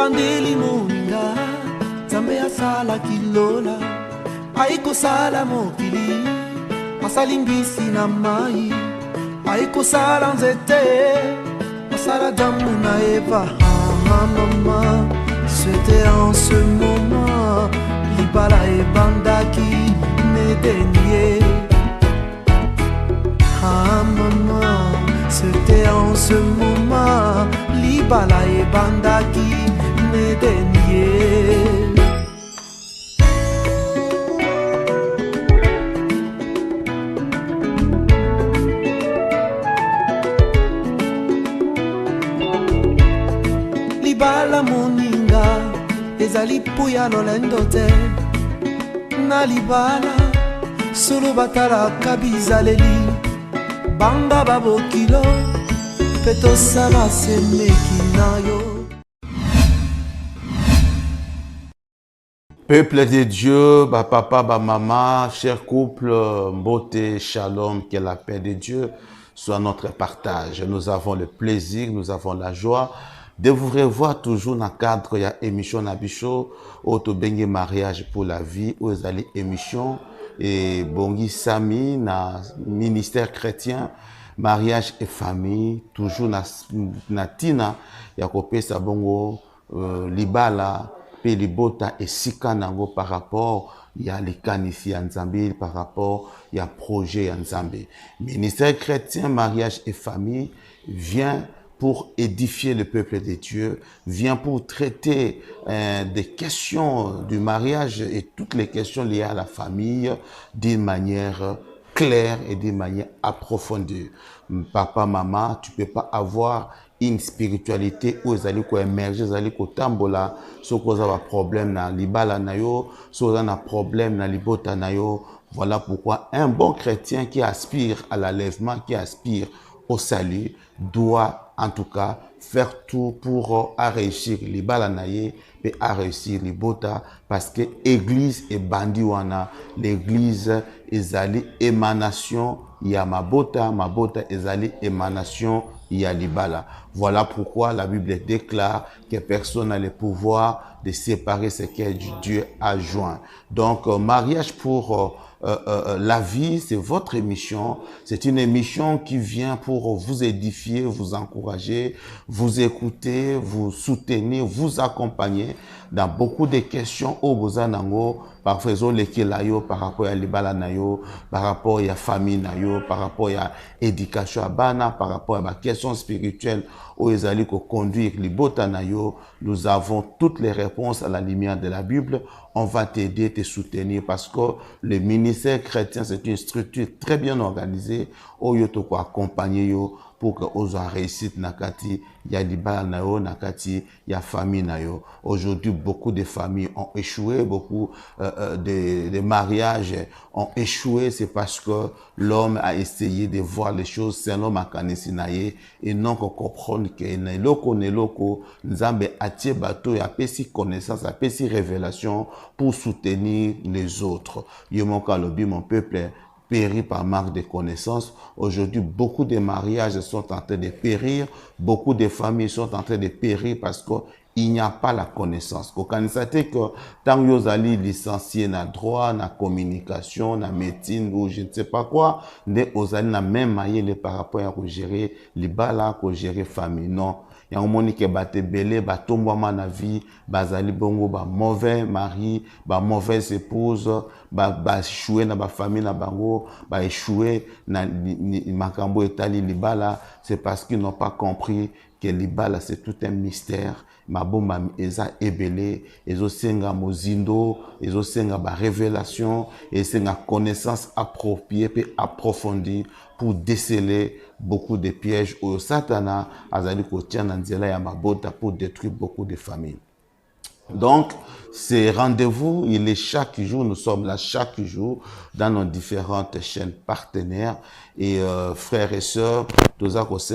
ebandeli moninga Nzambe asala kilola aiko sala mokili asali mbisi na mai aiko sala nzete asala damu na Eva. Maman, c'était en ce moment libala ebandaki nedenie. Maman, c'était en ce moment libala ebandaki nedenie. Libala moninga ezali puya lolendo te na libala solo batala kabizaleli banga babokilo petosala semeki na yo. Peuple de Dieu, ba papa, ba maman, cher couple, beauté, shalom, que la paix de Dieu soit notre partage. Nous avons le plaisir, nous avons la joie de vous revoir toujours dans le cadre de l'émission Nabicho, Autobengue mariage pour la vie, où vous allez émission et Bongi Sami, na ministère chrétien, mariage et famille, toujours na Tina, Yakope Sabongo, Libala, Pelibota et Sika Nango par rapport il y a les canifi en Zambie, par rapport il y a projet en Zambie. Ministère chrétien, mariage et famille vient pour édifier le peuple de Dieu, vient pour traiter des questions du mariage et toutes les questions liées à la famille d'une manière claire et d'une manière approfondie. Papa, maman, tu peux pas avoir une spiritualité où ils allaient émerger, ils allaient tambola, si vous avez un problème dans libala nayo, si vous avez un problème dans libota nayo. Voilà pourquoi un bon chrétien qui aspire à l'enlèvement, qui aspire au salut, doit en tout cas faire tout pour réussir les balanaye et à réussir les bota, parce que l'église est bandiwana, l'église est allée émanation, il y a ma bota est allée émanation, il y a libala. Voilà pourquoi la Bible déclare que personne n'a le pouvoir de séparer ce que Dieu a joint. Donc, mariage pour la vie, c'est votre émission. C'est une émission qui vient pour vous édifier, vous encourager, vous écouter, vous soutenir, vous accompagner dans beaucoup de questions au Bozanango, par rapport à par rapport à l'ibala nayo, par rapport à la famille nayo, par rapport à l'éducation à bana, par rapport à la question spirituelle où ils allaient conduire l'ibota nayo. Nous avons toutes les réponses à la lumière de la Bible. On va t'aider, te soutenir, parce que le ministère chrétien, c'est une structure très bien organisée où yo to ko accompagner yo pour que aux réussite nakati ya libala nayo nakati ya famille nayo. Aujourd'hui, beaucoup de familles ont échoué, beaucoup de mariages ont échoué. C'est parce que l'homme a essayé de voir les choses selon ma kanesinaye et non qu'on comprenne que neloko nzambe atie bato ya pesi connaissance, a pesi révélation pour soutenir les autres. Yomonka lobi, mon peuple périt par manque de connaissances. Aujourd'hui, beaucoup de mariages sont en train de périr, beaucoup de familles sont en train de périr parce qu'il n'y a pas la connaissance. Quand on sait que tant que vous allez licencier dans droit, dans communication, dans médecine ou je ne sais pas quoi, vous allez dans même maille par rapport à gérer les balas, à gérer famille. Non. Il y a un monde qui est belé, tombe na vie, bazali bongo, mauvais mari, mauvaise épouse, échoué na famille na bango, échoué na makambo etali libala. C'est parce qu'ils n'ont pas compris que libala c'est tout un mystère. Mabomba eza ebele, ezo senga mozindo, ezo senga révélation, et senga connaissance appropriée et approfondie pour déceler beaucoup de pièges au Satana azali kotia na nzela ya mabota pour détruire beaucoup de familles. Donc, ces rendez-vous, il est chaque jour, nous sommes là chaque jour dans nos différentes chaînes partenaires. Et frères et sœurs, tous os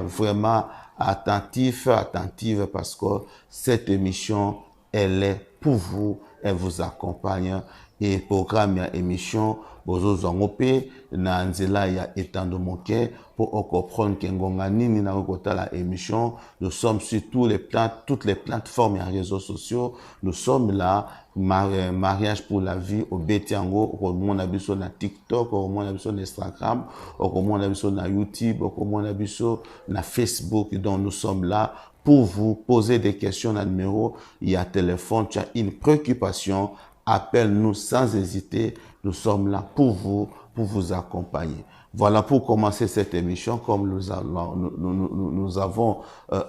vraiment attentive parce que cette émission, elle est pour vous, elle vous accompagne. et programme ya émission bozo zongope na nzela ya étendre mon cœur pour comprendre que ngonga nini na kota la émission. Nous sommes sur toutes les plateformes et réseaux sociaux. Nous sommes là. Mariage pour la vie au Betiango, au monde abisso na TikTok, au monde abisso na Instagram, au monde abisso na YouTube, au monde abisso na Facebook. Donc nous sommes là pour vous poser des questions à numéro. Il y a téléphone, tu as une préoccupation, appelle-nous sans hésiter. Nous sommes là pour vous accompagner. Voilà pour commencer cette émission, comme nous avons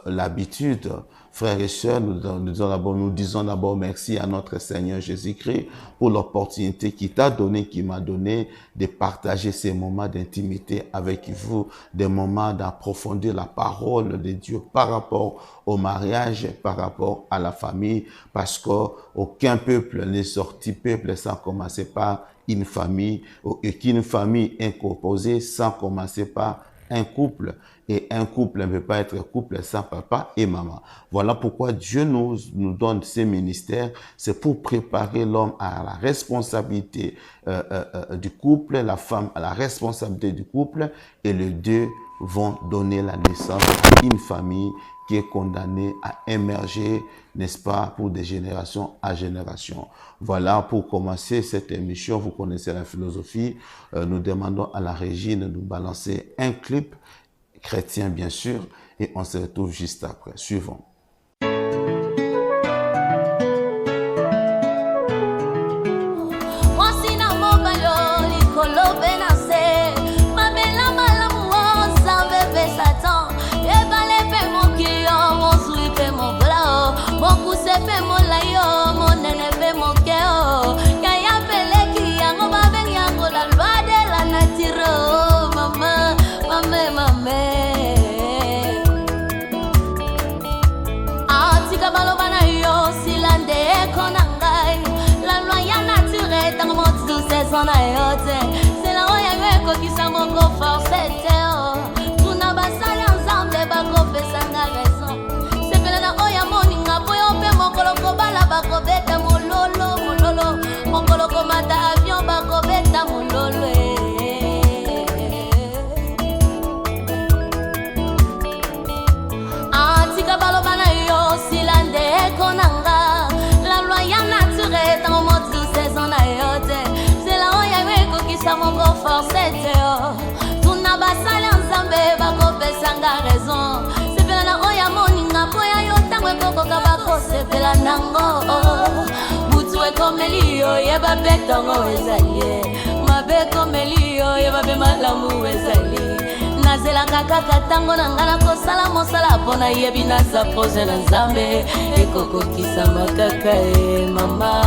l'habitude, frères et sœurs, nous disons d'abord merci à notre Seigneur Jésus-Christ pour l'opportunité qu'il t'a donné, qu'il m'a donné de partager ces moments d'intimité avec vous, des moments d'approfondir la parole de Dieu par rapport au mariage, par rapport à la famille, parce qu'aucun peuple n'est sorti peuple sans commencer par une famille, et qu'une famille est composée sans commencer par un couple. Et un couple ne peut pas être couple sans papa et maman. Voilà pourquoi Dieu nous donne ces ministères. C'est pour préparer l'homme à la responsabilité du couple, la femme à la responsabilité du couple. Et les deux vont donner la naissance à une famille qui est condamnée à émerger, n'est-ce pas, pour des générations à génération. Voilà, pour commencer cette émission, vous connaissez la philosophie. Nous demandons à la régie de nous balancer un clip chrétien, bien sûr, et on se retrouve juste après. Suivons. C'est la roya qui s'en va forcer. Tout n'a pas ça ensemble, pas confessant raison. C'est que la roya moninga, boy, on peut mon coloko bala, bako beta mon lolo. Mon coloko mata avion, bako beta mon lolo. Antika balobana yo, silande konanga. La loi ya naturelle dans mon tout saison na yote. Ça mon go forcé tout n'a pas salé ensemble ba ko pesanga raison c'est pela na oya moninga boya yo tangwe koko kabako c'est pela nango butu e komelio ye ba betongo ezalie mabe komelio ye ba be malamu ezalie nazela kaka tango na ngana ko sala mosala pona yebi na sa projet na nzambe e koko kisamba kaka e mama.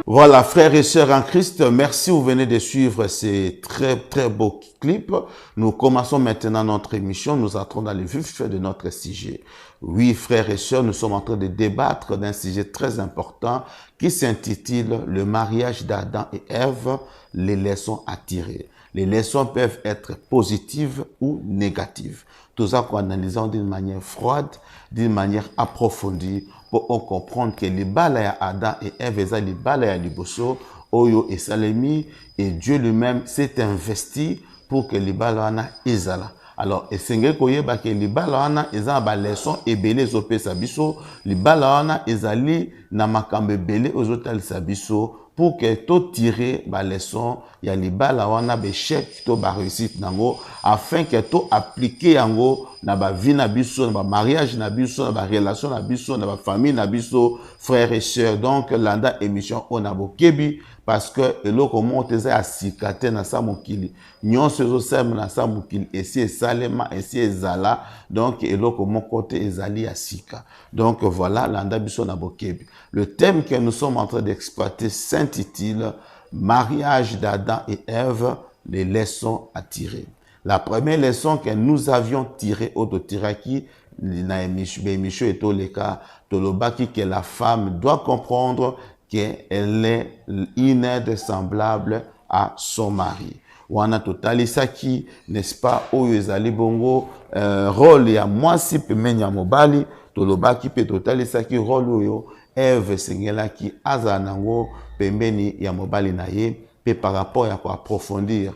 Voilà, frères et sœurs en Christ, merci, vous venez de suivre ces très beaux clips. Nous commençons maintenant notre émission, nous entrons dans le vif de notre sujet. Oui, frères et sœurs, nous sommes en train de débattre d'un sujet très important qui s'intitule « Le mariage d'Adam et Ève, les leçons à tirer ». Les leçons peuvent être positives ou négatives. Tout ça qu'on analyse d'une manière froide, d'une manière approfondie, pour comprendre que les balais à Adam et Ève, les balais à Liboso, Oyo et Salemi, et Dieu lui-même s'est investi pour que les balais ezala. Alors, et c'est que les balais ezala leçon et belé zopé sabiso, les balais ezali na makambe belé aux hôtels sabiso, pour que tout tirer ba leçon ya libala wana be chèque to ba réussite nango afin que tout appliquer yango na ba vie na biso na ba mariage na biso na ba relation na biso na ba famille na biso frères et sœurs. Donc landa émission on a bokebi parce que eloko monteza ya sikate na sa mokili nyonso ezo sema na sa mokili esi salema esi ezala donc eloko mon côté ezali ya sika. Donc voilà landa biso na bokebi. Le thème que nous sommes en train d'exploiter s'intitule Mariage d'Adam et Ève, les leçons à tirer. La première leçon que nous avions tirée au Tiraki, Michou et Toleka, Tolobaki, que la femme doit comprendre qu'elle est une aide semblable à son mari. wana totalisaki n'est-ce pas oyo ezali bongo rôle ya mwasi pembeni ya mobali tolobaki pe totalisaki rôle oyo Ève sengelaki azala nango pembeni ya mobali na ye pe par rapport ya approfondir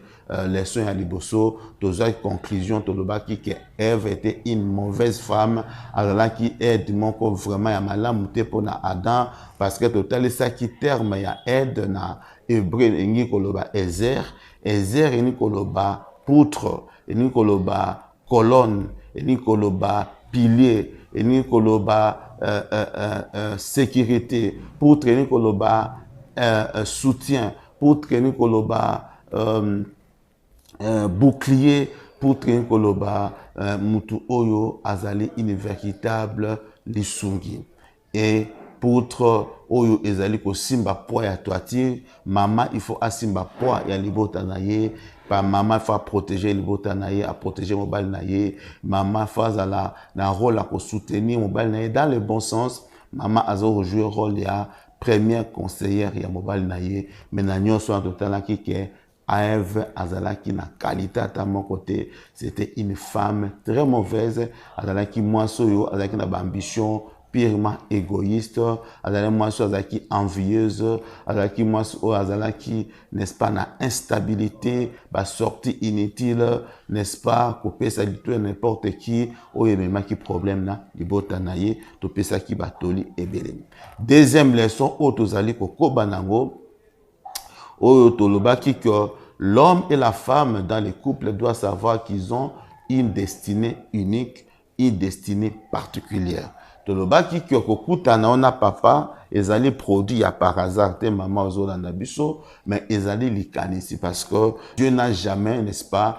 leçon ya liboso tozaki conclusion tolobaki que Ève était une mauvaise femme azalaki aide moko vraiment ya malamu te pona Adam parce que totalisaki terme ya aide na hébreu engi koloba ezer eni koloba poutre eni koloba colonne eni koloba pilier eni koloba sécurité poutre eni koloba soutien poutre eni koloba bouclier poutre eni koloba mutu oyo azali une véritable lisungi et poutre oyo ezali ko simba poids ya toiture maman il faut asimba poids ya libota na ye pa maman faut protéger libota na ye a protéger mobile na ye maman faut azala na rôle à ko soutenir mobile na ye dans le bon sens maman azo jouer rôle ya première conseillère ya mobile na ye mais na nyonso en total ki ke Ève azalaki na qualité à mon côté c'était une femme très mauvaise azalaki mwasi oyo azalaki na ambition purement égoïste, azalaki mwasi azalaki envieuse, azalaki mwasi oyo azalaki n'est-ce pas na instabilité, ba sortie inutile, n'est-ce pas kopesa litu n'importe qui oyo memaki problème na libota na ye topesaki batoli ebele. Deuxième leçon oyo tozali kokoba nango oyo tolobaki que l'homme et la femme dans les couples doivent savoir qu'ils ont une destinée unique, une destinée particulière. Tolobaki ki okokutana ona papa ezali produit ya par hasard te maman ozolanda biso mais ezali likanisi parce que Dieu n'a jamais n'est-ce pas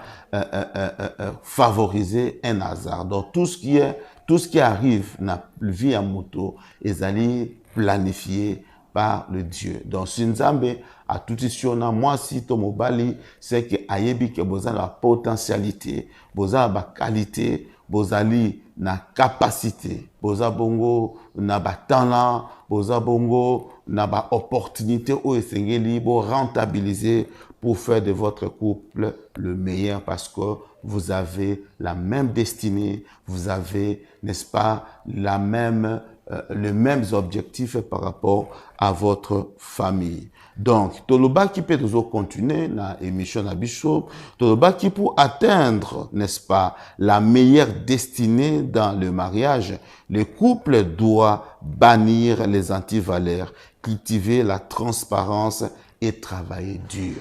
favorisé un hasard. Donc tout ce qui arrive na vie ya moto ezali planifié par le Dieu. Donc si Nzambe a tout ici on a moi si to mobali c'est que ayebi ke bozala la potentialité, bozala ba qualité, bozali na capacité, boza bongo na ba talent, boza bongo na ba opportunité ou esengeli bo rentabiliser pour faire de votre couple le meilleur parce que vous avez la même destinée, vous avez n'est-ce pas la même les mêmes objectifs par rapport à votre famille. Donc, tolobaki peut toujours continuer na émission na biso, tolobaki pour atteindre, n'est-ce pas, la meilleure destinée dans le mariage, le couple doit bannir les antivaleurs, cultiver la transparence et travailler dur.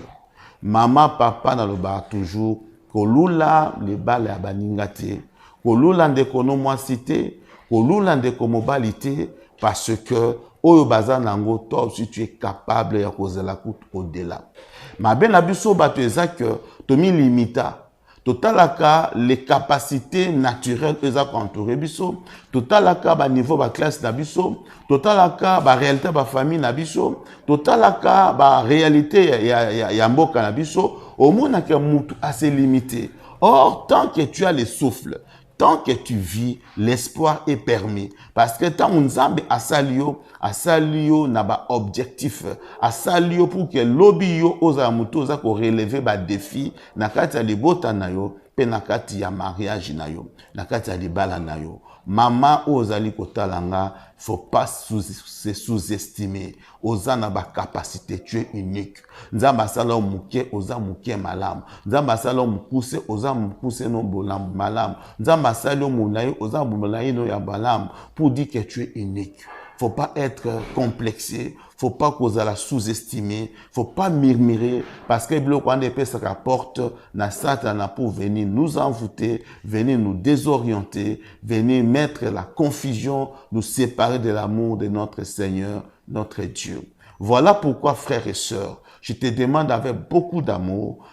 Maman, papa na loba toujours kolula le bal ya baningate, kolula ndeko no mwasite, kolula ndeko mobalité parce que oyo baza nango toi aussi tu es capable ya kozela kutu au-delà. Mabe na biso bato eza que tomi limita totalaka les capacités naturelles eza entouré biso totalaka ba niveau ba classe na biso totalaka ba réalité ba famille na biso totalaka ba réalité ya mboka na biso omona ke mutu assez limité. Or tant que tu as le souffle, tant que tu vis, l'espoir est permis. Parce que tant Nzambe asalio na ba objectif, asalio pour que lobby yo oza muto oza ko relever ba défi na kati ya libota na yo pe na kati ya mariage na yo, na kati ya libala na yo. Maman ozali kotalanga, faut pas se sous-estimer. Oza na ba capacité, tu es unique. Nzamba sala muke, oza muke malam. Nzamba sala mukuse, oza mukuse no bolam malam. Nzamba sala mulayi, oza mulayi no ya balam. Pour dire que tu es unique. Faut pas être complexé. Faut pas qu'on la sous-estimer. Faut pas murmurer. Parce que le quand épée se rapporte, na Satan pour venir nous envoûter, venir nous désorienter, venir mettre la confusion, nous séparer de l'amour de notre Seigneur, notre Dieu. Voilà pourquoi, frères et sœurs, je te demande avec beaucoup d'amour,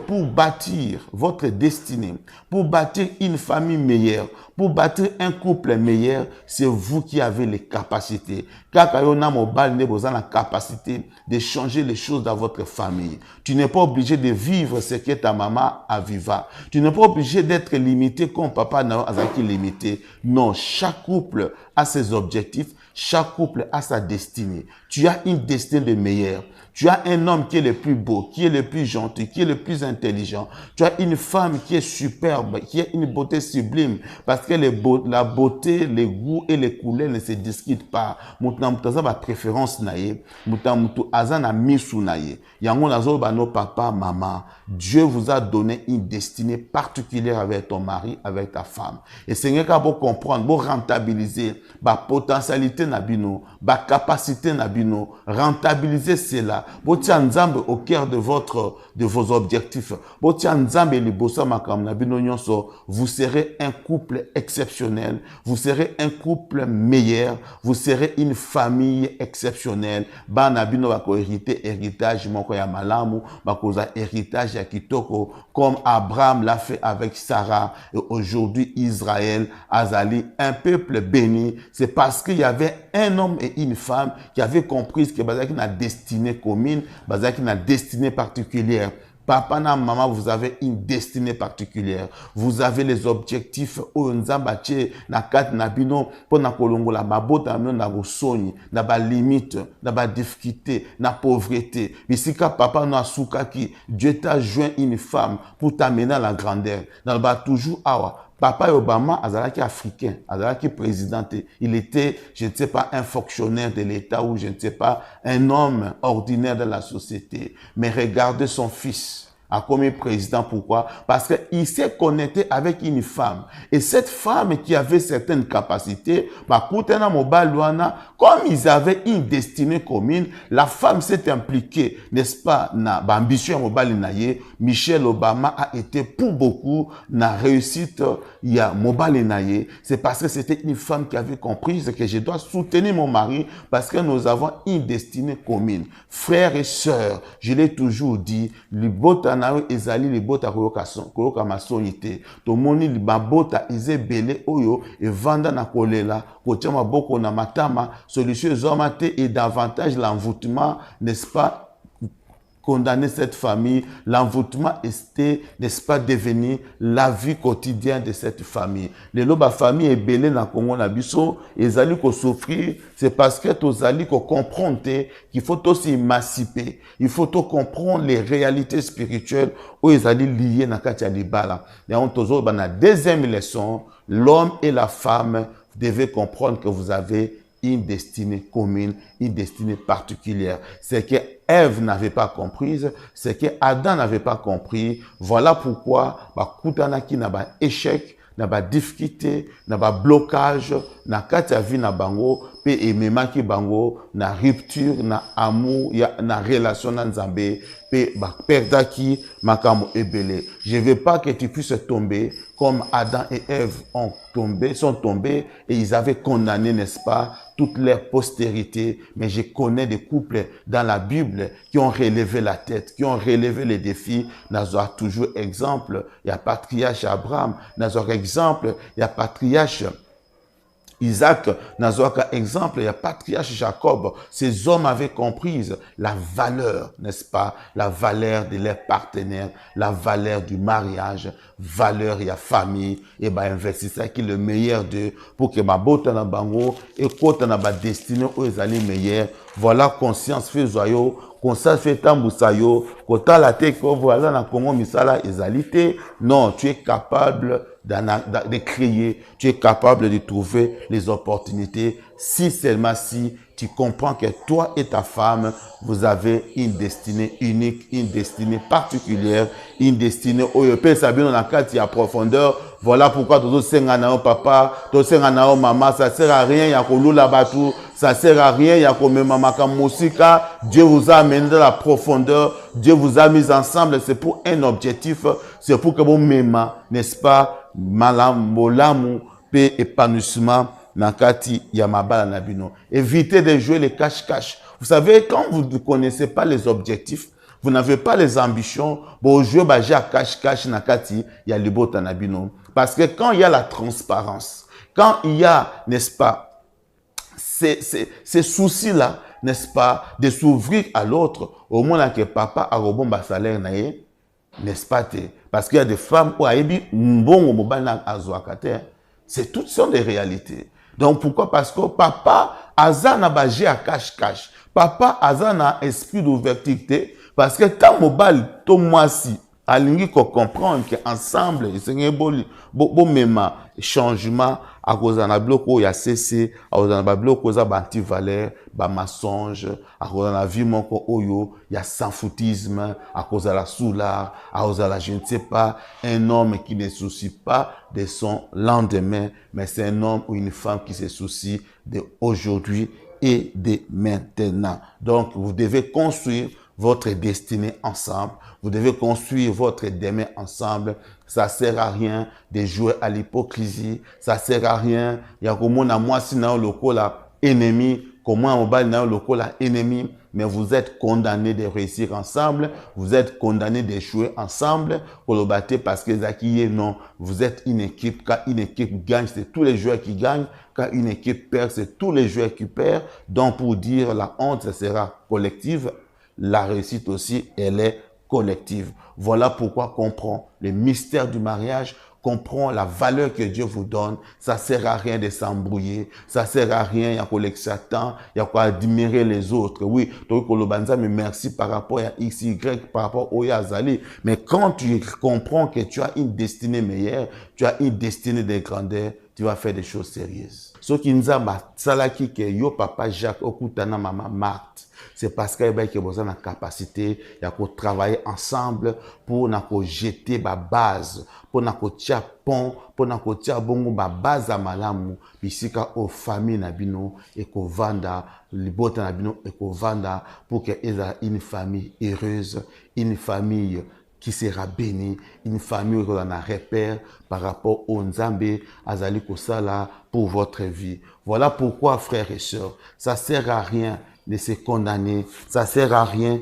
pour bâtir votre destinée, pour bâtir une famille meilleure, Pour bâtir un couple meilleur, c'est vous qui avez les capacités. Car quand on a mobile, vous avez la capacité de changer les choses dans votre famille. Tu n'es pas obligé de vivre ce que ta maman a vécu. Tu n'es pas obligé d'être limité comme papa n'a été limité. Non, chaque couple a ses objectifs. Chaque couple a sa destinée. Tu as une destinée de meilleure. Tu as un homme qui est le plus beau, qui est le plus gentil, qui est le plus intelligent. Tu as une femme qui est superbe, qui a une beauté sublime. Parce que la beauté, les goûts et les couleurs ne se discutent pas. Moutan mutaza ba préférence naie. Moutan mutu azana misu naie. Yango nazo ba no papa, maman. Dieu vous a donné une destinée particulière avec ton mari, avec ta femme. Et Seigneur, quand vous comprendre, vous rentabiliser, ba potentialité nabino, ba capacité nabino, rentabiliser cela. Vous tiens Nzambe au cœur de vos objectifs. Vous tiens Nzambe libosa makam nabino nyonso. Vous serez un couple exceptionnel. Vous serez un couple meilleur. Vous serez une famille exceptionnelle. Ba nabino bako héritage moko ya malamu, bako za héritage ya kitoko, comme Abraham l'a fait avec Sarah. Et aujourd'hui, Israël, Azali, un peuple béni. C'est parce qu'il y avait un homme et une femme qui avaient compris que Bazaki n'a destinée commune, Bazaki n'a destinée particulière. Papa na maman, vous avez une destinée particulière. Vous avez les objectifs au nzambache na kat na bino pour na kolongola mabota na gosoni na ba limite na ba difficulté na pauvreté. Bisika papa no asuka ki Dieu t'a joint une femme pour t'amener à la grandeur. Dans ba toujours awa. Papa Obama, azalaki africain, azalaki présidenté. Il était, je ne sais pas, un fonctionnaire de l'État ou je ne sais pas, un homme ordinaire de la société. Mais regardez son fils. A comme président, pourquoi? Parce qu'il s'est connecté avec une femme. Et cette femme qui avait certaines capacités, comme ils avaient une destinée commune, la femme s'est impliquée, n'est-ce pas, na ambition mobile naye. Michelle Obama a été pour beaucoup na réussite il y a mobile naye. C'est parce que c'était une femme qui avait compris que je dois soutenir mon mari parce que nous avons une destinée commune. Frères et sœurs, je l'ai toujours dit, nayo ezali libota koyoka masoni te tomoni libabota ezebele oyo evanda na kolela kotia maboko na matama solution ezoma te et davantage l'envoûtement, n'est-ce pas, condamner cette famille. L'envoûtement était, n'est-ce pas, devenu la vie quotidienne de cette famille. Les loba famille est belé dans Congo na biso, ezali ko souffrir, c'est parce que tozali ko comprendre qu'il faut aussi émanciper. Il faut tout comprendre les réalités spirituelles où ezali liées na kati ya libala. Et on tozo ba na deuxième leçon, l'homme et la femme devaient comprendre que vous avez une destinée commune, une destinée particulière. C'est que Ève n'avait pas compris, c'est que Adam n'avait pas compris. Voilà pourquoi, kutanaki na ba échec, na ba difficulté, na ba blocage, na kati ya vie na bango, pe ememaki bango, na rupture, na amour, na relation na Nzambe, pe ba perdaki makambo ebele. Je veux pas que tu puisses tomber comme Adam et Ève sont tombés et ils avaient condamné, n'est-ce pas, toute leur postérité. Mais je connais des couples dans la Bible qui ont relevé la tête, qui ont relevé les défis. Nous avons toujours exemple, il y a patriarche Abraham, nous avons exemple, il y a patriarche Isaac, Nazoaka, exemple, il y a patriarche Jacob. Ces hommes avaient compris la valeur, n'est-ce pas, la valeur de leurs partenaires, la valeur du mariage, valeur, il y a famille, et ben, investissez qui est le meilleur d'eux pour que ma botte na bango et côté na ba destinée où ils allaient meilleur. Voilà, conscience fait joyau, conscience fait tambusayo, kota la tête, voilà, na Congo misala ezalité. Non, tu es capable de créer, tu es capable de trouver les opportunités si seulement si tu comprends que toi et ta femme, vous avez une destinée unique, une destinée particulière, une destinée où il peut s'habiller dans la carte, il y a profondeur. Voilà pourquoi tous ces nganao papa, tous ces nganao maman, ça sert à rien, il y a kolula batu, ça sert à rien, il y a comme maman comme musika. Dieu vous a amené dans la profondeur, Dieu vous a mis ensemble, c'est pour un objectif, c'est pour que vous m'aimez, n'est-ce pas, malamu, paix, épanouissement. Nakati Yamabala Nabino. Évitez de jouer les cache-cache. Vous savez, quand vous ne connaissez pas les objectifs, Vous n'avez pas les ambitions. Bon, je vais à cache nakati, il y a le beau tanabino. Parce que quand il y a la transparence, quand il y a, n'est-ce pas, ces soucis-là, n'est-ce pas, de s'ouvrir à l'autre, au moins que papa a rebond bas salaire naé, n'est-ce pas, parce qu'il y a des femmes où aïbi mbongo mobana azouakate, c'est toutes sortes de réalités. Donc pourquoi? Parce que papa azana bagé à cache. Papa azana esprit d'ouverture, parce que tant mobile, to moi si, alingi ko comprendre que ensemble, c'est un bon même changement à cause d'un bloc ya cessé, à cause d'un bloc où ça anti-valeur, ba mensonge, à cause d'un vie mon oyo, il y a sans foutisme, à cause de la soulard, à cause de la je ne sais pas, un homme qui ne soucie pas de son lendemain, mais c'est un homme ou une femme qui se soucie de aujourd'hui et de maintenant. Donc vous devez construire votre destinée ensemble. Vous devez construire votre demain ensemble. Ça sert à rien de jouer à l'hypocrisie. Ça sert à rien. Il y a comme on a moi si dans le coup là ennemi, comment on va dans le coup là ennemi. Mais vous êtes condamnés de réussir ensemble. Vous êtes condamnés d'échouer ensemble. Pour le battre parce que Zaki non. Vous êtes une équipe. Quand une équipe gagne, c'est tous les joueurs qui gagnent. Quand une équipe perd, c'est tous les joueurs qui perdent. Donc pour dire la honte, ça sera collective. La réussite aussi, elle est collective. Voilà pourquoi comprend le mystère du mariage, comprend la valeur que Dieu vous donne. Ça sert à rien de s'embrouiller. Ça sert à rien, il y a quoi Satan, il y a quoi admirer les autres. Oui, donc mais merci par rapport à X, Y, par rapport au Yazali. Mais quand tu comprends que tu as une destinée meilleure, tu as une destinée de grandeur, tu vas faire des choses sérieuses. Ce qui nous a salaki que yo papa Jacques okutana maman Marthe. C'est parce qu'il y a besoin de capacité, il y a travailler ensemble pour jeter la base, pour tirer pont, pour tirer bongo ba base à malamu, bisika aux familles nabino et ko vanda, libota nabino et ko vanda pour que ait une famille heureuse, une famille qui sera bénie, une famille où on a un repère par rapport au Nzambe, Azali Kosala, pour votre vie. Voilà pourquoi, frères et sœurs, ça sert à rien de se condamner, ça sert à rien,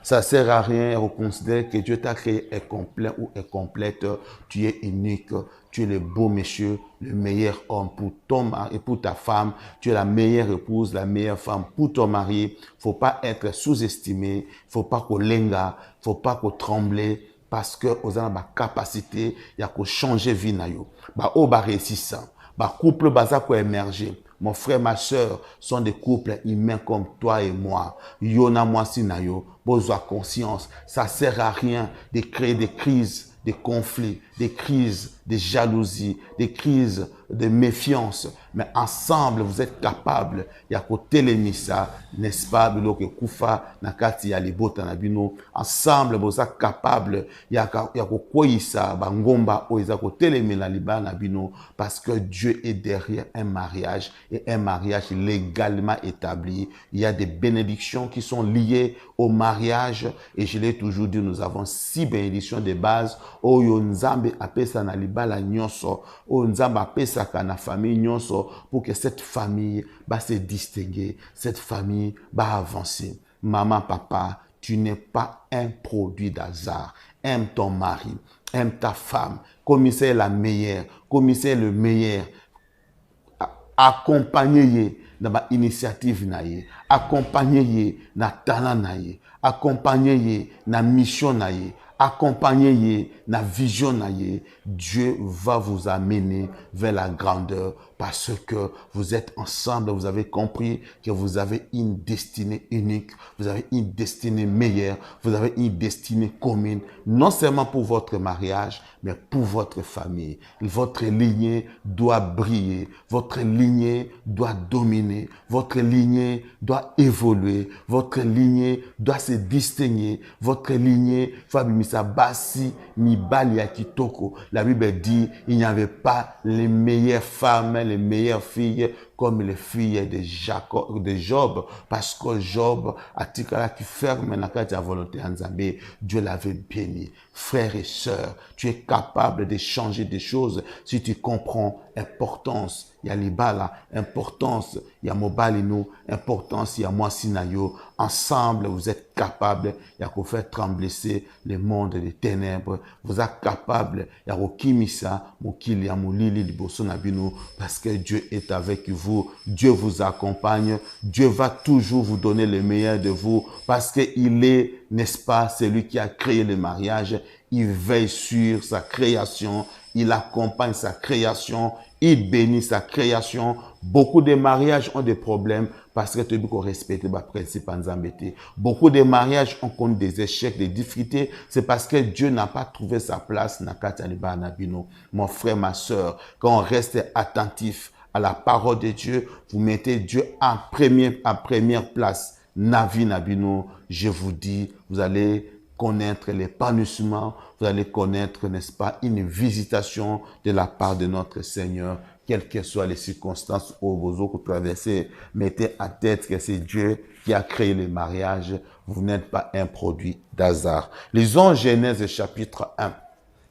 ça sert à rien de considérer que Dieu t'a créé est complet ou est complète, tu es unique, tu es le beau monsieur, le meilleur homme pour ton mari et pour ta femme, tu es la meilleure épouse, la meilleure femme pour ton mari. Faut pas être sous-estimé, faut pas qu'on lenga, faut pas qu'on tremble, parce que aux a la capacité, il y a qu'on changer vie na yo. Ba o ba réussissant, ba couple baza ko émerger. Mon frère, ma soeur sont des couples humains comme toi et moi. Yona moi si na yo, besoin conscience. Ça sert à rien de créer des crises, des conflits, des crises, des jalousies, des crises de méfiance. Mais ensemble, vous êtes capables. Il y a côté l'émissa, n'est-ce pas, que Koufa, Nakati, Alibota, Nabino. Ensemble, vous êtes capables. Il y a Kokoïsa, Bangomba, Oisa, côté l'émissa, Liban, Nabino. Parce que Dieu est derrière un mariage et un mariage légalement établi. Il y a des bénédictions qui sont liées au mariage. Et je l'ai toujours dit, nous avons 6 bénédictions de base. Oyo Nzambe apesa na libala nyonso. Oyo Nzambe apesa kana famille nyonso. Pour que cette famille va se distinguer, cette famille va avancer. Maman, papa, tu n'es pas un produit d'hasard. Aime ton mari, aime ta femme, commissaire la meilleure, commissaire le meilleur. Accompagnez dans ma initiative naie, accompagnez na talent naie, accompagnez na mission naie, accompagnez na vision naie. Dieu va vous amener vers la grandeur parce que vous êtes ensemble, vous avez compris que vous avez une destinée unique, vous avez une destinée meilleure, vous avez une destinée commune, non seulement pour votre mariage, mais pour votre famille. Votre lignée doit briller, votre lignée doit dominer, votre lignée doit évoluer, votre lignée doit se distinguer, votre lignée, Fabimisa Basi, Mibali Akitoko. La Bible dit, il n'y avait pas les meilleures femmes, les meilleures filles comme les filles de Job, parce que Job a dit qui ferme la volonté en Zambé, Dieu l'avait béni. Frères et sœurs, tu es capable de changer des choses si tu comprends l'importance. Il y a l'ibala, importance, il y a mobalino, importance, il y a moi sinayo. Ensemble, vous êtes capables, il y a qu'au faire trembler le monde des ténèbres. Vous êtes capables, il y a qu'au kimisa, mokili, amulili, liboso nabino, parce que Dieu est avec vous. Dieu vous accompagne. Dieu va toujours vous donner le meilleur de vous, parce qu'il est, n'est-ce pas, celui qui a créé le mariage. Il veille sur sa création, il accompagne sa création, il bénit sa création. Beaucoup de mariages ont des problèmes parce que tu dois respecter les principes en Zambété. Beaucoup de mariages ont connu des échecs, des difficultés. C'est parce que Dieu n'a pas trouvé sa place dans Kataniba Nabino. Mon frère, ma soeur, quand on reste attentif à la parole de Dieu, vous mettez Dieu en première place. Navi Nabino, je vous dis, vous allez connaître l'épanouissement, vous allez connaître, n'est-ce pas, une visitation de la part de notre Seigneur, quelles que soient les circonstances où vous autres traversez. Mettez à tête que c'est Dieu qui a créé le mariage. Vous n'êtes pas un produit d'hasard. Lisons Genèse chapitre 1,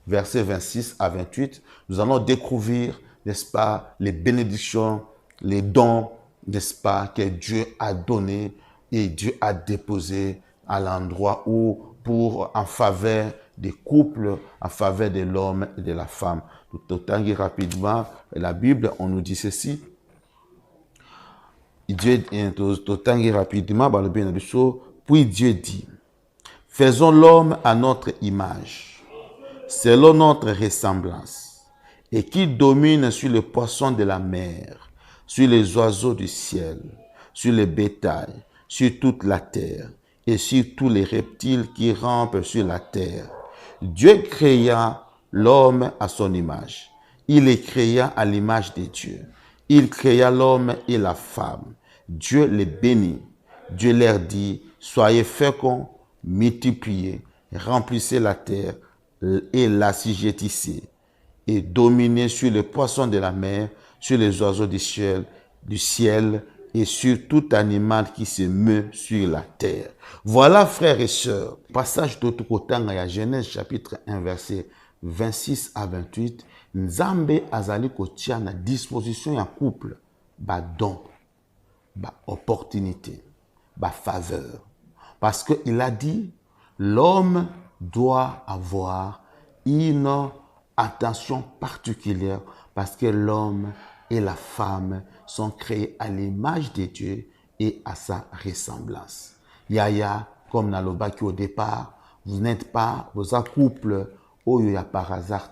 versets 26 à 28. Nous allons découvrir, n'est-ce pas, les bénédictions, les dons, n'est-ce pas, que Dieu a donné et Dieu a déposé à l'endroit où, en faveur des couples, en faveur de l'homme et de la femme. Tout rapidement, la Bible, on nous dit ceci. Dieu, rapidement, puis Dieu dit, faisons l'homme à notre image, selon notre ressemblance, et qui domine sur les poissons de la mer, sur les oiseaux du ciel, sur le bétail, sur toute la terre, et sur tous les reptiles qui rampent sur la terre. Dieu créa l'homme à son image. Il les créa à l'image de Dieu. Il créa l'homme et la femme. Dieu les bénit. Dieu leur dit, soyez féconds, multipliez, remplissez la terre et l'assujettissez, et dominez sur les poissons de la mer, sur les oiseaux du ciel, et sur tout animal qui se meut sur la terre. Voilà, frères et sœurs, passage d'autre côté, il y a Genèse chapitre 1, verset 26 à 28. Nzambe azali kotia na disposition ya couple, ba don, ba opportunité, ba faveur. Parce qu'il a dit, l'homme doit avoir une attention particulière parce que l'homme et la femme sont créés à l'image de Dieu et à sa ressemblance. Yaya, comme Nalobaki au départ, vous n'êtes pas vos couple oyo ya par hasard,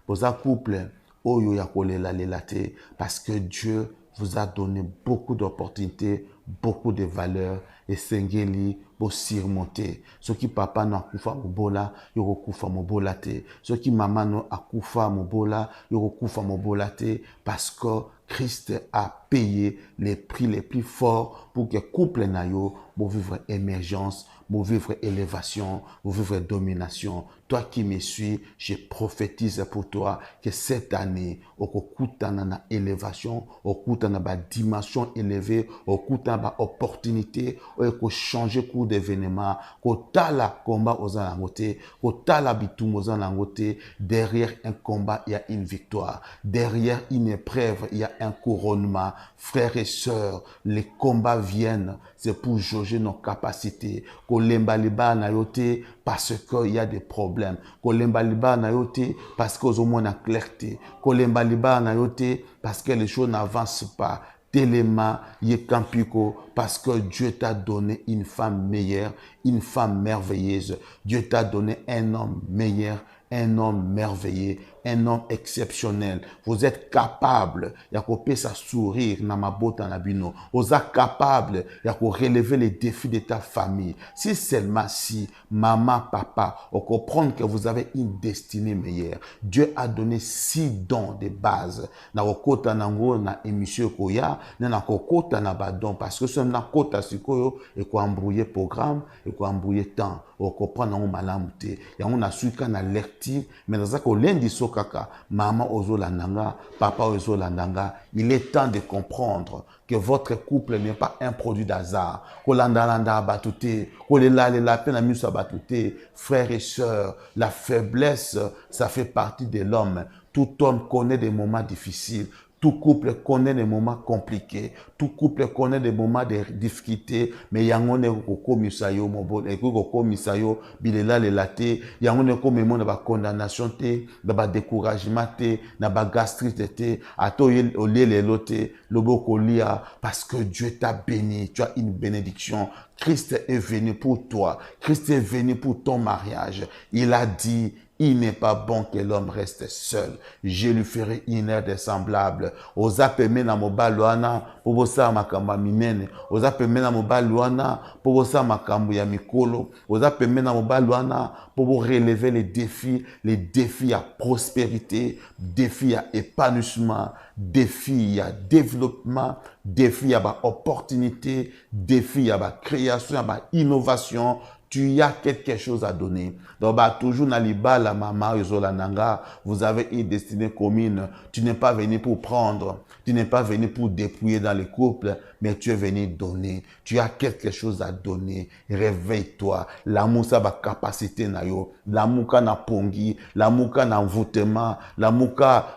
vos couple oyo ya kolela lelate, parce que Dieu vous a donné beaucoup d'opportunités, beaucoup de valeurs, et sengeli pour surmonter. Ce qui papa no akufa mobola, yoko kufa mobola te. Ce qui maman no akufa mobola, yoko kufa mobola te, parce que Christ a payé les prix les plus forts pour que couple nayo pour vivre émergence, pour vivre élévation, pour vivre domination. Toi qui me suis, je prophétise pour toi que cette année, au kutana na élévation, au kutana ba dimension élevée, au kutana ba opportunité, au changer cours d'événement, au tala combat aux anangote, au tala bitum aux anangote. Derrière un combat, il y a une victoire. Derrière une épreuve, il y a un couronnement. Frères et sœurs, les combats viennent, c'est pour jauger nos capacités. Kolembaliba na yote parce qu'il y a des problèmes. Kolembaliba na yote parce qu'aux au moins la clarté. Kolembaliba na yote parce que les choses n'avancent pas. Téléma Yekampiko, parce que Dieu t'a donné une femme meilleure, une femme merveilleuse. Dieu t'a donné un homme meilleur, un homme merveilleux, un homme exceptionnel. Vous êtes capable, Yakope sa sourire na mabota na bino. Vous êtes capable, Yako relever les défis de ta famille. Si seulement si maman, papa, on comprend que vous avez une destinée meilleure. Dieu a donné 6 dons de base. Na okota nango na émission koya, na kokota na badon parce que c'est na kota sikoyo et ko embrouiller programme et ko embrouiller temps. On comprend nango malamu te. Yango na suika na lecture, mais na zako lendi soka kaka, maman ozo landanga, papa ozo landanga. Il est temps de comprendre que votre couple n'est pas un produit d'hasard. Kolandalanda abatute, kolela peine amusa abatute. Frères et sœurs, la faiblesse, ça fait partie de l'homme. Tout homme connaît des moments difficiles. Tout couple connaît des moments compliqués. Tout couple connaît des moments de difficultés. Mais yangone koko misayo mobile, koko misayo bilela le laté. Yangone ko memo na ba condamnation te, na ba découragement te, na ba gastrite te. Ato olele lote, loboko lia parce que Dieu t'a béni. Tu as une bénédiction. Christ est venu pour toi. Christ est venu pour ton mariage. Il a dit, il n'est pas bon que l'homme reste seul. Je lui ferai une heure de semblable. Oza pemena mobali wana po bosala makambo minene. Oza pemena mobali wana po bosala makambo ya mikolo. Oza pemena mobali wana po relever les défis à prospérité, défis à épanouissement, défis à développement, défis à opportunité, défis à création, à innovation. Tu as quelque chose à donner. Donc, toujours Naliba, la maman, Yozolananga, vous avez une destinée commune. Tu n'es pas venu pour prendre. Tu n'es pas venu pour dépouiller dans le couple, mais tu es venu donner. Tu as quelque chose à donner. Réveille-toi. L'amour, ça va capacité na yo. L'amour na pongi. L'amour na envoûtement. L'amour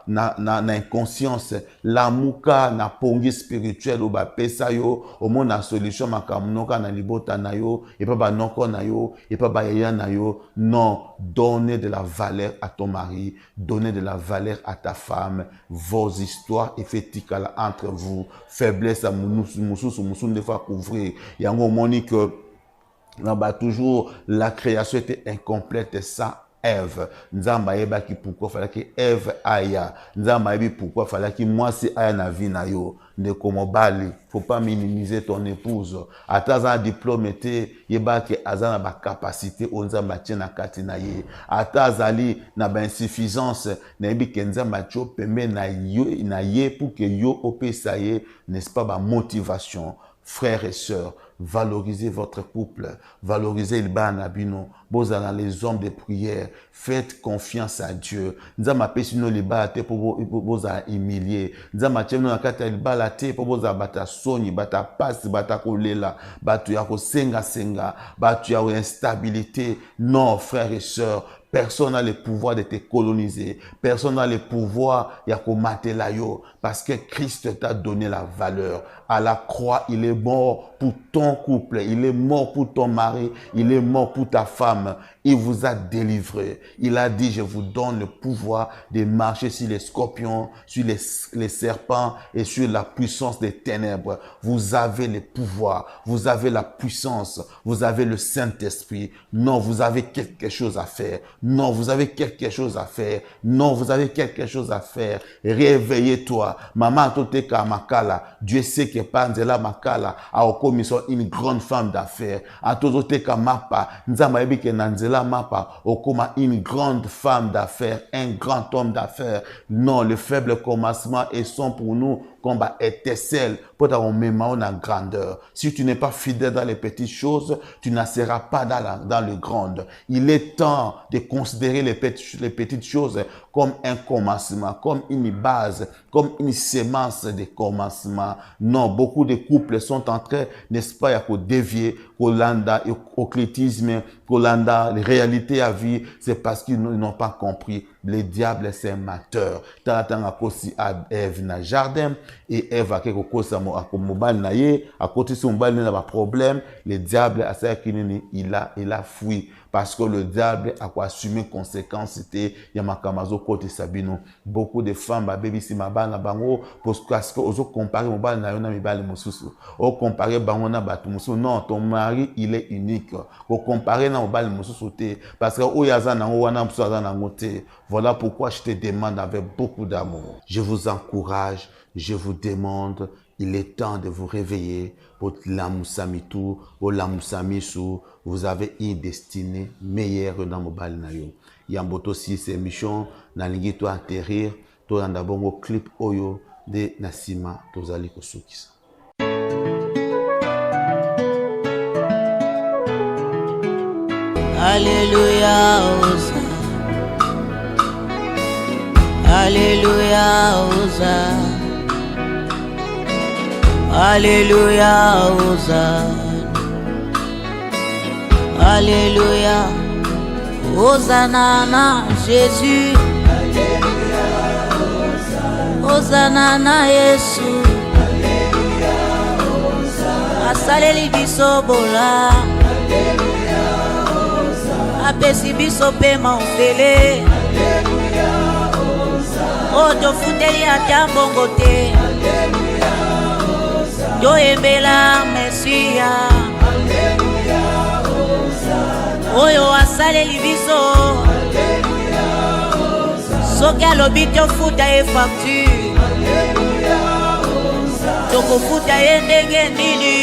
na inconscience. L'amour na pongi spirituel ou ba pesa yo. Au moins na solution makamunoka na libota na yo. Et pas ba noko na yo. Et pas ba yaya na yo. Non. Donnez de la valeur à ton mari. Donnez de la valeur à ta femme. Vos histoires effectivement entre vous. Faiblesse à moussou des fois couvrir. Il y a un moment que toujours la création était incomplète sans Ève. Nzamba yeba ki pourquoi fallait que Ève aya. Nzamba yebi pourquoi fallait que moi c'est aya na vie na yo. Ne komobali. Faut pas minimiser ton épouse. Ataza diplôme était yeba ki azana ba capacité onzamba tient kati na ye. Atazali na ba insuffisance na yebi kenzamba cho pembe na ye pour que yo opesa ye, n'est-ce pas ba motivation. Frères et sœurs, valorisez votre couple, valorisez le banabino, bozala les hommes de prière, faites confiance à Dieu. Nzama pesino le balate pour boza humilier. Nzama chemno nakata le balate pour boza bata soni, bata passe, bata kolela, batu ya ko senga, batu ya instabilité. Non, frères et sœurs, personne n'a le pouvoir de te coloniser. Personne n'a le pouvoir de te yo. Parce que Christ t'a donné la valeur. À la croix, il est mort pour ton couple. Il est mort pour ton mari. Il est mort pour ta femme. Il vous a délivré. Il a dit, je vous donne le pouvoir de marcher sur les scorpions, sur les serpents et sur la puissance des ténèbres. Vous avez le pouvoir. Vous avez la puissance. Vous avez le Saint-Esprit. Non, vous avez quelque chose à faire. Non, vous avez quelque chose à faire. Non, vous avez quelque chose à faire. Réveillez-toi. Maman Toteka Makala. Dieu sait que Panzela Makala a commis une grande femme d'affaires. Atozoteka Mapa. Nzama Ebike Nanzela Mapa. Okoma une grande femme d'affaires. Un grand homme d'affaires. Non, le faible commencement est son pour nous. Combat étincelle pour ta en grandeur. Si tu n'es pas fidèle dans les petites choses, tu ne seras pas dans le grand. Il est temps de considérer les petites choses comme un commencement, comme une base, comme une sémence de commencement. Non, beaucoup de couples sont en train, n'est-ce pas, à dévier, Kolanda, occultisme, Kolanda, les réalités à vie, c'est parce qu'ils n'ont pas compris. Le diable, c'est un menteur. T'attends à cause à Ève na jardin et Ève a quelque chose à mobile naïe, à côté de son mobile n'a pas problème. Le diable a ça il a fui parce que le diable a quoi assumer conséquences. C'était yamakamazo côté Sabino. Beaucoup de femmes baby si mabana bango parce que ozo comparer mobile na yona mibale mususu. O comparer bango na batu mususu. Non, ton mari il est unique. O comparer na mobile mususu te parce que oyaza na wana mususu aza na ngote. Voilà pourquoi je te demande avec beaucoup d'amour. Je vous encourage, je vous demande, il est temps de vous réveiller. Pour l'amusamitu, pour l'amusamisu, vous avez une destinée meilleure dans mon bal nayo. Yamboto si c'est mission, nalingi to atterrir, to andabongo clip oyo de Nasima Tozali Kosukisa. Alléluia. Alléluia, Hosanna. Alléluia, Hosanna. Alléluia, Hosanna na Jésus. Hosanna na Yesu. Asaleli biso bola. Apesi biso pema ofele. O tofundeli ata mbongo te. Toyembela Mesia. Oyo asaleli biso. Soki alobi tofuta ye facture. Tokofuta ye ndenge nini.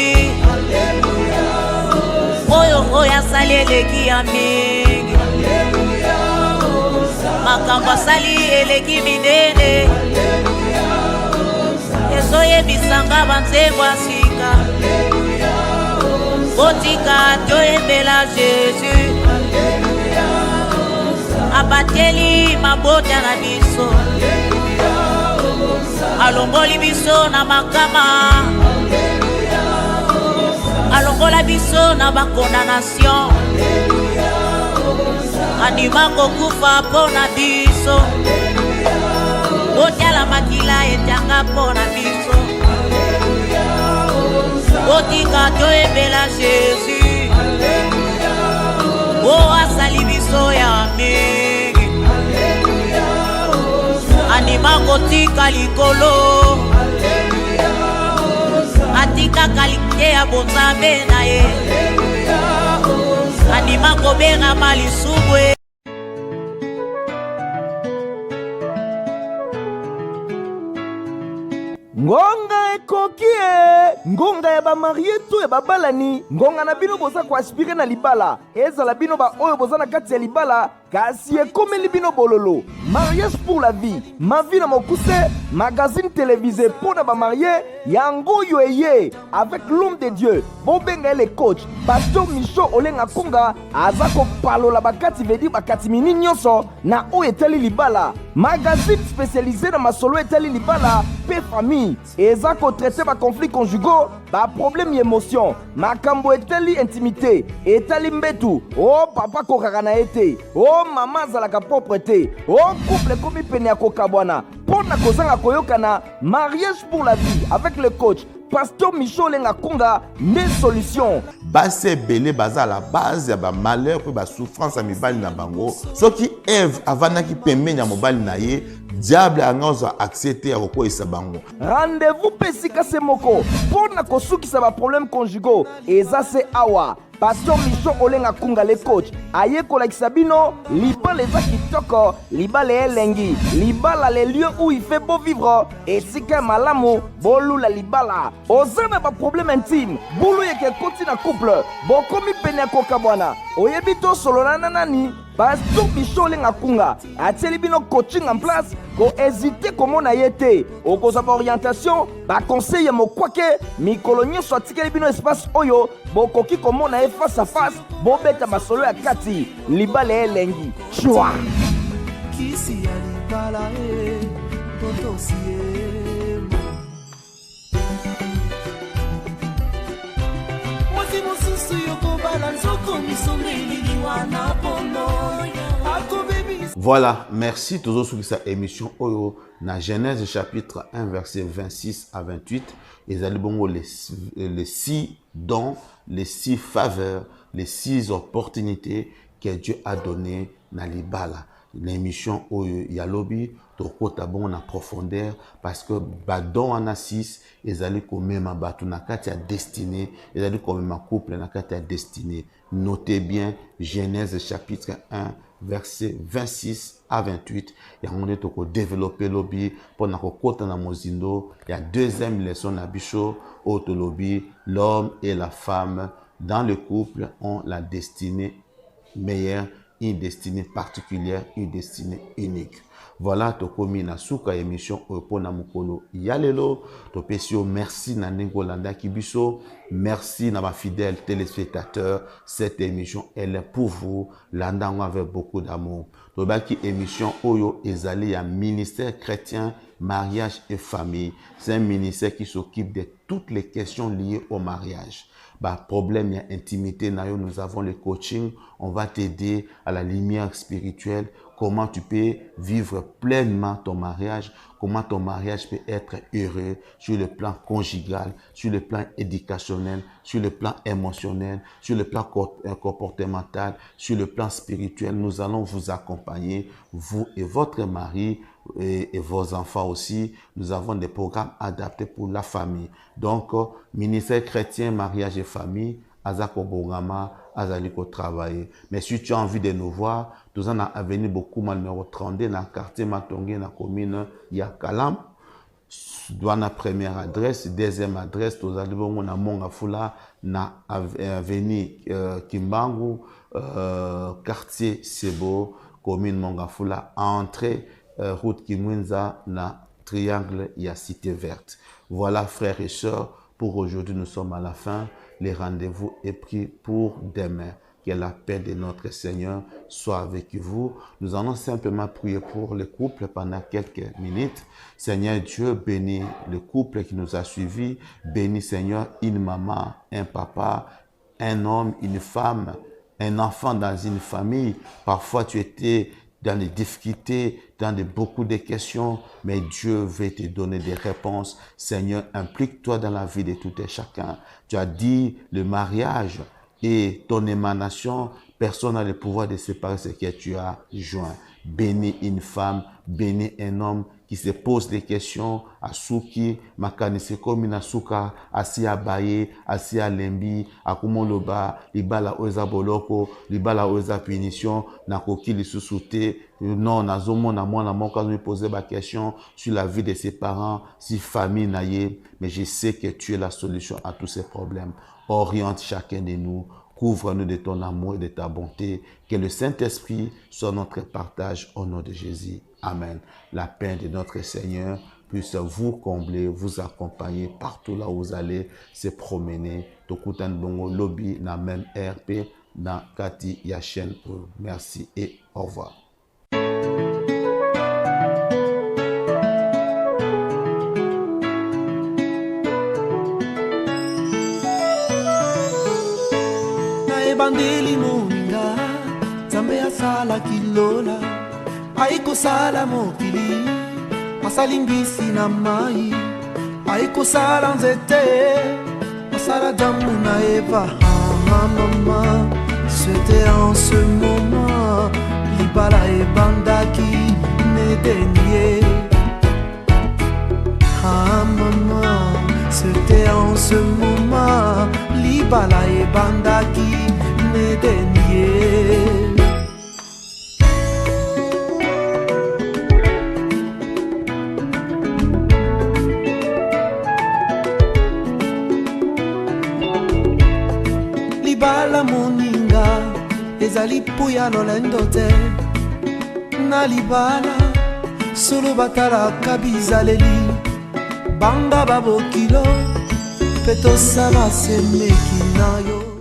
Oyo asali eleki ya mingi. Makambo asali eleki minene. Ezoyebisanga banzembo ya sika. Botika toyembela Jésus. Abateli mabota na biso. Alongoli biso na makama. Alongola biso na bakondamnation. Andima kokufa mpo na biso. Botiala makila etanga mpo na biso. Botika toyembela Jésus. O asali biso ya mingi. Andima kotika likolo. Atika kalite ya bonzambe na ye. Andima kobenga malisumbwe. Ngonga ekokie ngonga ya ba marié to ya babalani ngonga na bino boza ko aspiré na libala ezala bino ba oyo boza na kati ya libala kasi ekomeli bino bololo. Mariage pour la vie, ma vie na mokuse, magazine télévisé pour na ba marié yango yoye avec l'homme de Dieu. Bobenga le coach Pasteur Michaud Olenga Konga azako palola bakati vedi bakati mini nyonso na oyo etali libala. Magazine spécialisé na masolo etali libala pe famille ezako traiter ba conflits conjugaux, ba problème émotion, makambo etali intimité, etali mbetu, oh papa kokaka na ete, oh mama zalaka propreté, oh couple komi pene ya kokabwana, pona kozanga koyokana. Mariage pour la vie avec le coach Pasteur Michaud Olenga Konga, mes solutions. Base belé baza à la base ya ba malheur pe ba souffrance à mibali na bango. Soki Eve avana ki pembe na mobali na ye, diable angoza accepter ya ko isa bango. Rendez-vous pesika semoko pona kosukisa ba problème conjugaux eza se awa. Pasteur Michaud Olenga Konga le coach aye kolakisa bino libala eza kitoko, libala elengi, libala les lieux où il fait beau vivre, esika malamu bolula libala. Ozana ba problème intime, bulu yeke koti na couple, bokomi pene ya kokabwana, oyebi to solona na nani. Pasteur Michaud Olenga Konga atieli bino coaching en place, ko hésiter komona yete, okozaba orientation, ba conseil ya mokwake, mikolo nyonso atikeli bino espace oyo, bokoki komona ye face à face, bobeta masolo ya kati, libala elengi. Chwa! Kisi ya libala totosi Mwasi mosusu yokobala nzoko misongeli liwana pono. Voilà, merci toujours sur cette émission Oyo na Genèse chapitre 1 verset 26 à 28. Et allez bongo les 6 dons, les 6 faveurs, les 6 opportunités que Dieu a donné na libala. L'émission Oyo Yalobi tokota bon en profondeur parce que badon en a 6 et allez comme même batu na kati ya destinée, et allez comme même couple na kati ya destinée. Notez bien Genèse chapitre 1 verset 26 à 28. Il y a un moment où développer lobby pour na kokota na mozindo. Il y a deuxième leçon na bicho au lobby, l'homme et la femme dans le couple ont la destinée meilleure, une destinée particulière, une destinée unique. Voilà, tokomi na suka émission opo na mukolo yalelo. Topesio merci na nengo landa kibiso. Merci na ma fidèle téléspectateurs. Cette émission, elle est pour vous. Landa avec beaucoup d'amour. Tobaki émission Oyo Ezali, un ministère chrétien, mariage et famille. C'est un ministère qui s'occupe de toutes les questions liées au mariage. Problème, il y a intimité, nous avons le coaching, on va t'aider à la lumière spirituelle, comment tu peux vivre pleinement ton mariage, comment ton mariage peut être heureux sur le plan conjugal, sur le plan éducationnel, sur le plan émotionnel, sur le plan comportemental, sur le plan spirituel. Nous allons vous accompagner, vous et votre mari, et vos enfants aussi. Nous avons des programmes adaptés pour la famille. Donc, ministère chrétien, mariage et famille, Azako Bogama, Azaliko travailler. Mais si tu as envie de nous voir, nous en avons venu beaucoup mal numéro 32 dans le quartier Matongé, dans la commune Yakalam. Dans la première adresse, deuxième adresse, nous allons à Mongafula, dans avenue Kimbangu, quartier Sebo, commune Mongafula, entrée route Kimwenza, na triangle, il y a Cité Verte. Voilà, frères et sœurs, pour aujourd'hui, nous sommes à la fin. Les rendez-vous est pris pour demain. Que la paix de notre Seigneur soit avec vous. Nous allons simplement prier pour le couple pendant quelques minutes. Seigneur Dieu, bénis le couple qui nous a suivis. Bénis, Seigneur, une maman, un papa, un homme, une femme, un enfant dans une famille. Parfois, tu étais dans les difficultés, dans beaucoup de questions, mais Dieu veut te donner des réponses. Seigneur, implique-toi dans la vie de tout et chacun. Tu as dit le mariage et ton émanation, personne n'a le pouvoir de séparer ce que tu as joint. Bénis une femme, bénis un homme qui se pose des questions à Souki, Makanise Komina Souka, Asi Abaye, Asi Alembi, Akumoloba, Libala Oza Boloko, Libala Oza Punition, Nakoki Lissusute, non, Nazomo, Namon, quand je me posais ma question sur la vie de ses parents, si famille naïe, mais je sais que tu es la solution à tous ces problèmes. Oriente chacun de nous. Couvre-nous de ton amour et de ta bonté. Que le Saint-Esprit soit notre partage au nom de Jésus. Amen. La paix de notre Seigneur puisse vous combler, vous accompagner partout là où vous allez se promener. Tokutan Bongo Lobby, na même RP, na Kati Yachen. Merci et au revoir. Bandeli moninga Zambe asala kilola Aiko sala mokili Asali mbisi na mai Aiko sala nzete Asala damu na Eva Mama C'était en ce moment Libala e bandaki Nedenie Mama C'était en ce moment Libala e bandaki Libala moninga ezali puya lolendo te na libala solo batalaka bizaleli banga babokilo pe tosala semeki na yo.